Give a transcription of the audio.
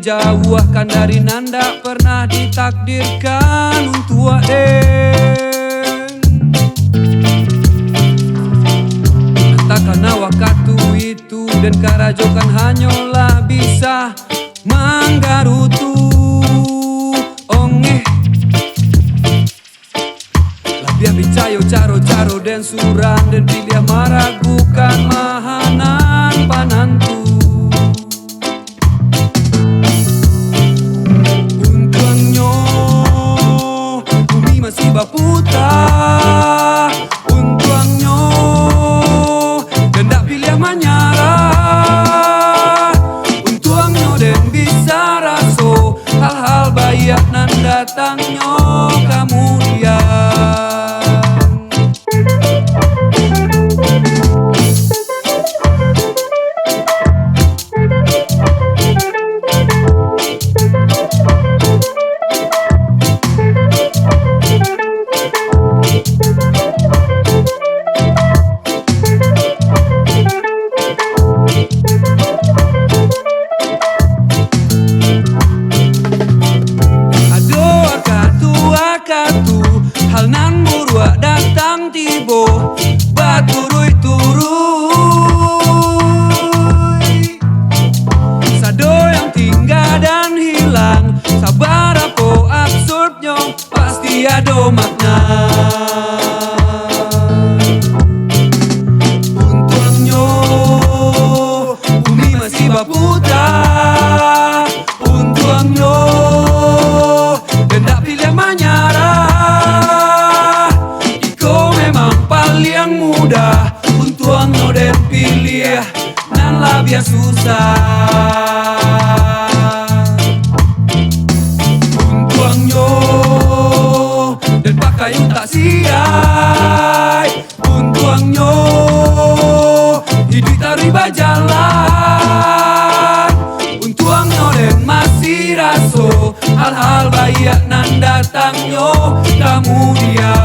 dijauhkan dari nanda pernah ditakdirkan untuk aden. Karena waktu itu dan karajokan hanyalah bisa manggarutu ongeh labia bicayo caro-caro dan suran dan pilih meragukan mahanan panantu. Untungnya bumi masih baputar, untungnya dan tak pilih menyerah, untungnya dan bisa raso hal-hal baik nan datangnya kemudian. Hal nan buruk datang tibo baturui-turui, sado yang tinggal dan hilang, sabar apa absurdnya pasti ada makna. Untungnya bumi masih baputar, untungnya dan tak pilih menyerah. Yang mudah untuk dan pilih nan labia susah. Untungnya dan pakai tak siai, untungnya hidup tariba jalan, untungnya dan masih raso hal-hal baik nan datangnya kemudian.